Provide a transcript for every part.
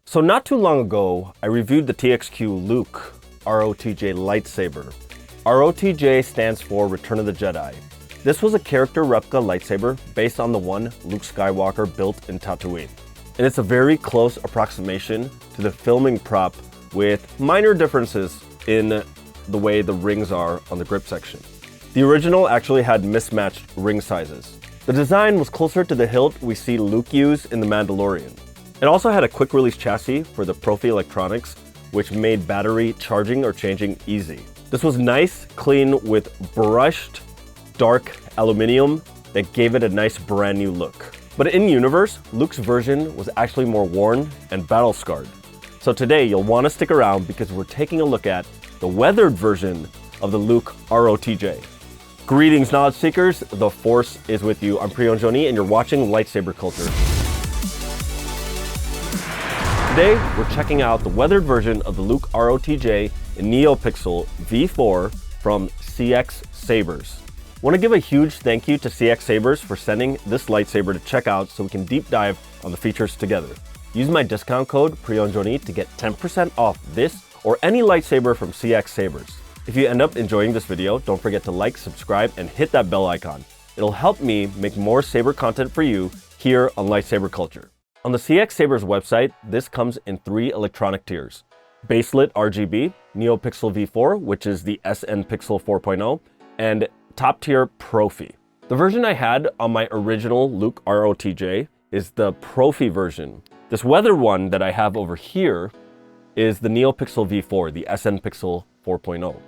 So not too long ago, I reviewed the TXQ Luke ROTJ lightsaber. ROTJ stands for Return of the Jedi. This was a character replica lightsaber based on the one Luke Skywalker built in Tatooine. And it's a very close approximation to the filming prop with minor differences in the way the rings are on the grip section. The original actually had mismatched ring sizes. The design was closer to the hilt we see Luke use in The Mandalorian. It also had a quick release chassis for the Profi electronics, which made battery charging or changing easy. This was nice, clean with brushed, dark aluminum that gave it a nice brand new look. But in universe, Luke's version was actually more worn and battle scarred. So today you'll want to stick around because we're taking a look at the weathered version of the Luke ROTJ. Greetings, knowledge seekers. The Force is with you. I'm Priyon Joni and you're watching Lightsaber Culture. Today, we're checking out the weathered version of the Luke ROTJ in NeoPixel V4 from CXSABERS. I want to give a huge thank you to CXSABERS for sending this lightsaber to check out so we can deep dive on the features together. Use my discount code PriyonJoni to get 10% off this or any lightsaber from CXSABERS. If you end up enjoying this video, don't forget to like, subscribe, and hit that bell icon. It'll help me make more saber content for you here on Lightsaber Culture. On the CXSABERS website, this comes in 3 electronic tiers. Baselit RGB, NeoPixel V4, which is the SN Pixel 4.0, and top tier Profi. The version I had on my original Luke ROTJ is the Profi version. This weathered one that I have over here is the NeoPixel V4, the SN Pixel 4.0.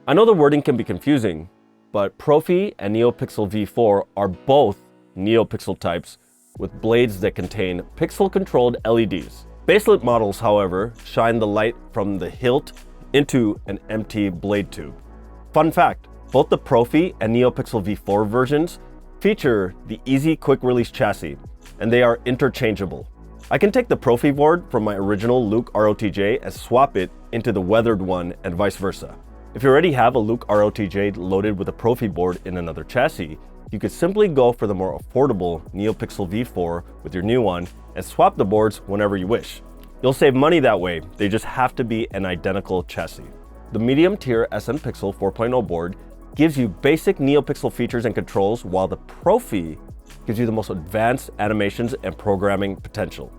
I know the wording can be confusing, but Profi and NeoPixel V4 are both NeoPixel types with blades that contain pixel-controlled LEDs. Baselit models, however, shine the light from the hilt into an empty blade tube. Fun fact, both the Profi and NeoPixel V4 versions feature the easy quick-release chassis, and they are interchangeable. I can take the Profi board from my original Luke ROTJ and swap it into the weathered one and vice versa. If you already have a Luke ROTJ loaded with a Profi board in another chassis, you could simply go for the more affordable NeoPixel V4 with your new one and swap the boards whenever you wish. You'll save money that way, they just have to be an identical chassis. The medium tier SN Pixel 4.0 board gives you basic NeoPixel features and controls, while the Profi gives you the most advanced animations and programming potential.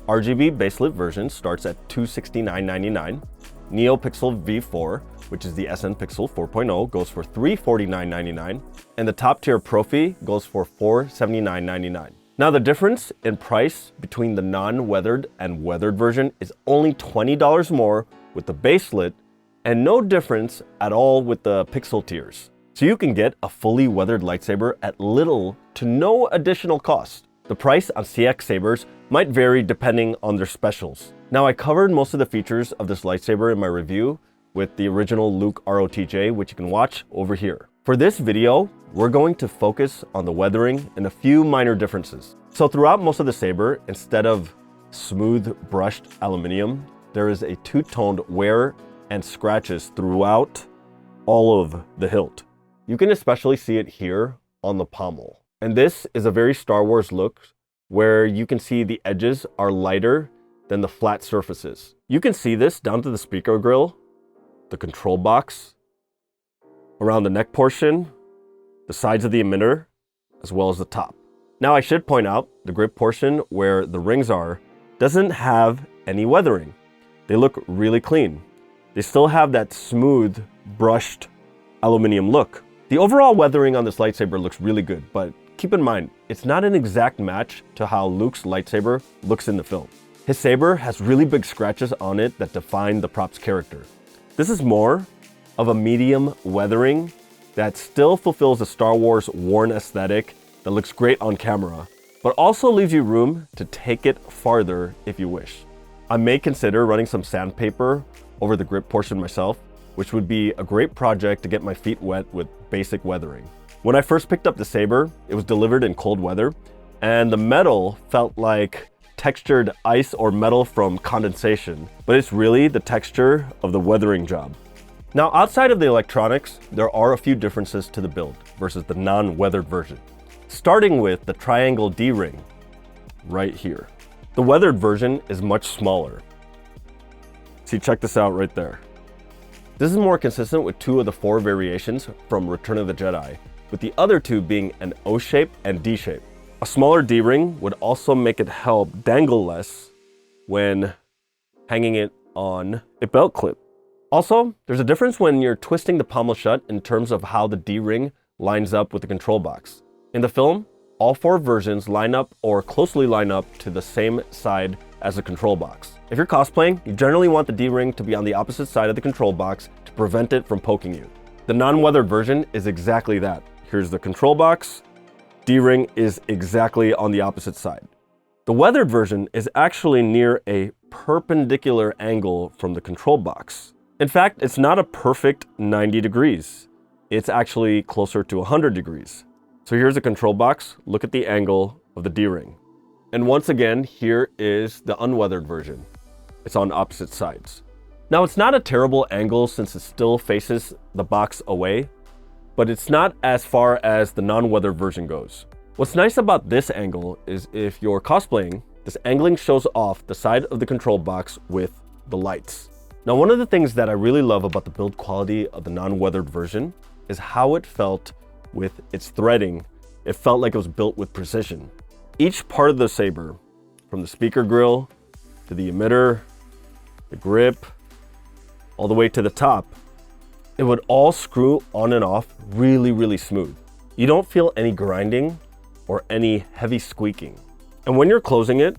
RGB baselit version starts at $269.99. NeoPixel V4, which is the SN Pixel 4.0, goes for $349.99, and the top tier Profi goes for $479.99. Now the difference in price between the non-weathered and weathered version is only $20 more with the baselit, and no difference at all with the pixel tiers. So you can get a fully weathered lightsaber at little to no additional cost. The price on CXSABERS might vary depending on their specials. Now I covered most of the features of this lightsaber in my review with the original Luke ROTJ, which you can watch over here. For this video, we're going to focus on the weathering and a few minor differences. So throughout most of the saber, instead of smooth brushed aluminum, there is a two-toned wear and scratches throughout all of the hilt. You can especially see it here on the pommel. And this is a very Star Wars look where you can see the edges are lighter than the flat surfaces. You can see this down to the speaker grill, the control box, around the neck portion, the sides of the emitter, as well as the top. Now I should point out the grip portion where the rings are doesn't have any weathering. They look really clean. They still have that smooth, brushed aluminum look. The overall weathering on this lightsaber looks really good, but keep in mind, it's not an exact match to how Luke's lightsaber looks in the film. His saber has really big scratches on it that define the prop's character. This is more of a medium weathering that still fulfills the Star Wars worn aesthetic that looks great on camera, but also leaves you room to take it farther if you wish. I may consider running some sandpaper over the grip portion myself, which would be a great project to get my feet wet with basic weathering. When I first picked up the saber, it was delivered in cold weather, and the metal felt like textured ice or metal from condensation, but it's really the texture of the weathering job. Now, outside of the electronics, there are a few differences to the build versus the non-weathered version. Starting with the triangle D-ring right here. The weathered version is much smaller. See, check this out right there. This is more consistent with 2 of the 4 variations from Return of the Jedi, with the other 2 being an O shape and D shape. A smaller D-ring would also make it help dangle less when hanging it on a belt clip. Also, there's a difference when you're twisting the pommel shut in terms of how the D-ring lines up with the control box. In the film, all 4 versions line up or closely line up to the same side as the control box. If you're cosplaying, you generally want the D-ring to be on the opposite side of the control box to prevent it from poking you. The non-weathered version is exactly that. Here's the control box. D-ring is exactly on the opposite side. The weathered version is actually near a perpendicular angle from the control box. In fact, it's not a perfect 90 degrees. It's actually closer to 100 degrees. So here's the control box. Look at the angle of the D-ring. And once again, here is the unweathered version. It's on opposite sides. Now, it's not a terrible angle since it still faces the box away, but it's not as far as the non-weathered version goes. What's nice about this angle is if you're cosplaying, this angling shows off the side of the control box with the lights. Now, one of the things that I really love about the build quality of the non-weathered version is how it felt with its threading. It felt like it was built with precision. Each part of the saber, from the speaker grill to the emitter, the grip, all the way to the top, it would all screw on and off really smooth. You don't feel any grinding or any heavy squeaking. And when you're closing it,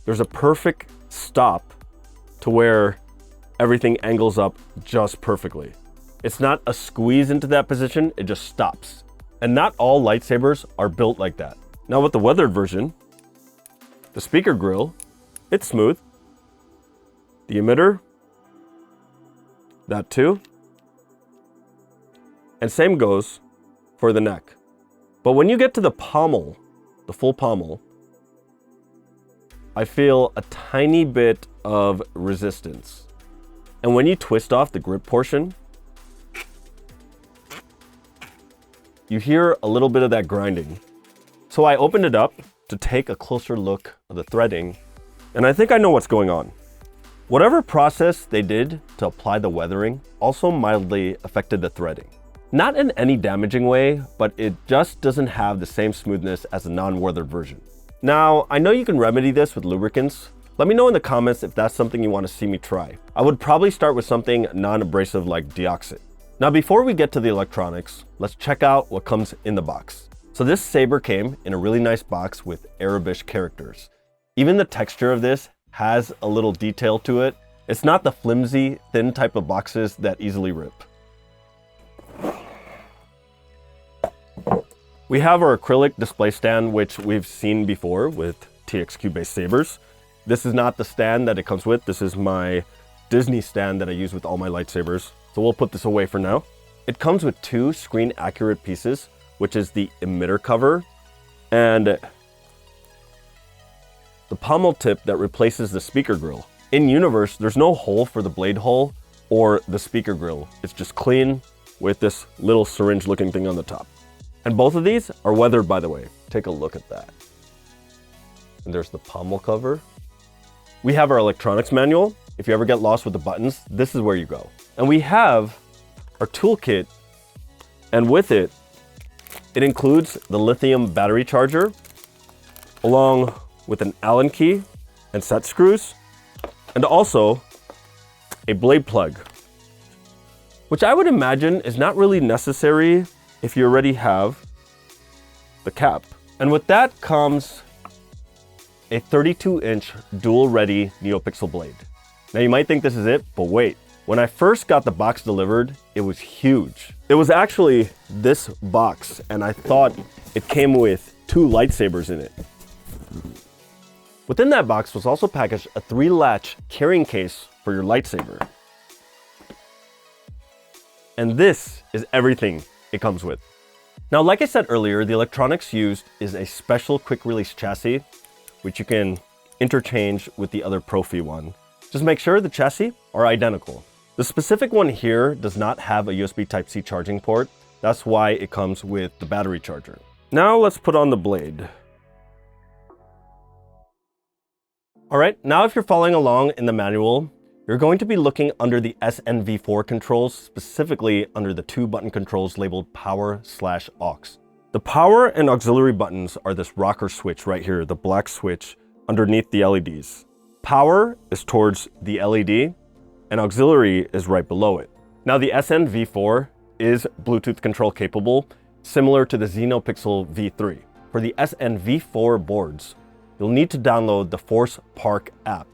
there's a perfect stop to where everything angles up just perfectly. It's not a squeeze into that position, it just stops. And not all lightsabers are built like that. Now with the weathered version, the speaker grill, it's smooth. The emitter, that too. And same goes for the neck. But when you get to the pommel, the full pommel, I feel a tiny bit of resistance. And when you twist off the grip portion, you hear a little bit of that grinding. So I opened it up to take a closer look at the threading, and I think I know what's going on. Whatever process they did to apply the weathering also mildly affected the threading. Not in any damaging way, but it just doesn't have the same smoothness as the non-weathered version. Now, I know you can remedy this with lubricants. Let me know in the comments if that's something you want to see me try. I would probably start with something non-abrasive like deoxit. Now, before we get to the electronics, let's check out what comes in the box. So this saber came in a really nice box with Arabish characters. Even the texture of this has a little detail to it. It's not the flimsy, thin type of boxes that easily rip. We have our acrylic display stand, which we've seen before with TXQ based sabers. This is not the stand that it comes with. This is my Disney stand that I use with all my lightsabers. So we'll put this away for now. It comes with 2 screen accurate pieces, which is the emitter cover and the pommel tip that replaces the speaker grill. In universe, there's no hole for the blade hole or the speaker grill. It's just clean with this little syringe looking thing on the top. And both of these are weathered, by the way. Take a look at that. And there's the pommel cover. We have our electronics manual. If you ever get lost with the buttons, this is where you go. And we have our toolkit, and with it, it includes the lithium battery charger, along with an Allen key and set screws, and also a blade plug, which I would imagine is not really necessary if you already have the cap. And with that comes a 32-inch dual-ready NeoPixel blade. Now you might think this is it, but wait. When I first got the box delivered, it was huge. It was actually this box, and I thought it came with 2 lightsabers in it. Within that box was also packaged a 3-latch carrying case for your lightsaber. And this is everything it comes with. Now, like I said earlier, the electronics used is a special quick release chassis, which you can interchange with the other Profi one. Just make sure the chassis are identical. The specific one here does not have a USB Type-C charging port. That's why it comes with the battery charger. Now let's put on the blade. All right, now if you're following along in the manual, You're going to be looking under the SNV4 controls, specifically under the 2-button controls labeled Power/Aux. The power and auxiliary buttons are this rocker switch right here, the black switch underneath the LEDs. Power is towards the LED, and auxiliary is right below it. Now the SNV4 is Bluetooth control capable, similar to the XenoPixel V3. For the SNV4 boards, you'll need to download the Force Park app.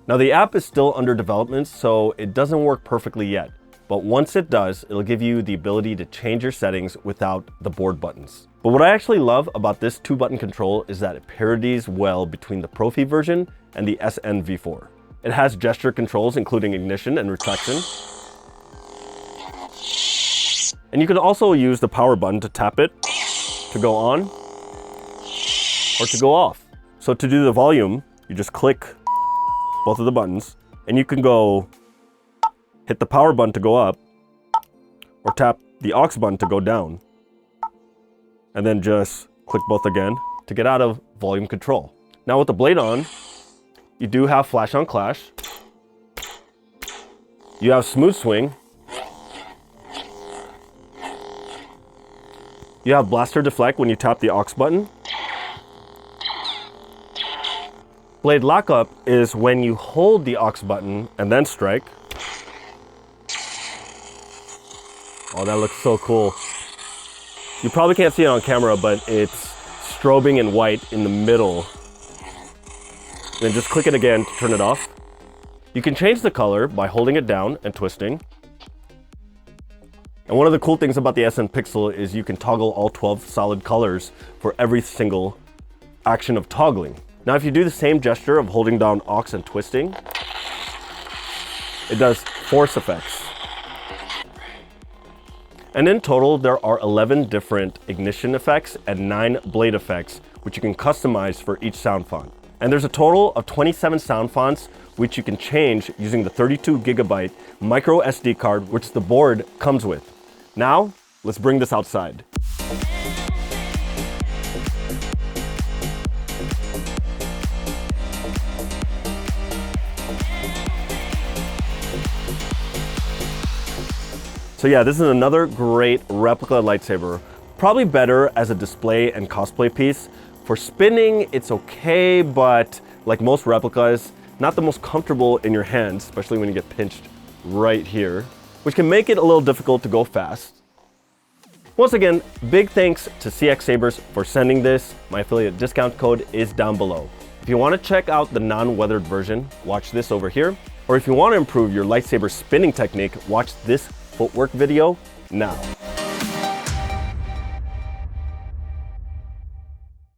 Now the app is still under development, so it doesn't work perfectly yet. But once it does, it'll give you the ability to change your settings without the board buttons. But what I actually love about this 2-button control is that it parodies well between the Profi version and the SNV4. It has gesture controls, including ignition and retraction. And you can also use the power button to tap it, to go on, or to go off. So to do the volume, you just click both of the buttons, and you can go hit the power button to go up, or tap the aux button to go down, and then just click both again to get out of volume control. Now with the blade on, you do have flash on clash, you have smooth swing, you have blaster deflect when you tap the aux button. Blade lockup is when you hold the aux button and then strike. Oh, that looks so cool. You probably can't see it on camera, but it's strobing in white in the middle. Then just click it again to turn it off. You can change the color by holding it down and twisting. And one of the cool things about the SN Pixel is you can toggle all 12 solid colors for every single action of toggling. Now, if you do the same gesture of holding down aux and twisting, it does force effects. And in total, there are 11 different ignition effects and 9 blade effects, which you can customize for each sound font. And there's a total of 27 sound fonts, which you can change using the 32GB micro SD card, which the board comes with. Now, let's bring this outside. So yeah, this is another great replica lightsaber. Probably better as a display and cosplay piece. For spinning, it's okay, but like most replicas, not the most comfortable in your hands, especially when you get pinched right here, which can make it a little difficult to go fast. Once again, big thanks to CXSABERS for sending this. My affiliate discount code is down below. If you want to check out the non-weathered version, watch this over here. Or if you want to improve your lightsaber spinning technique, watch this footwork video now.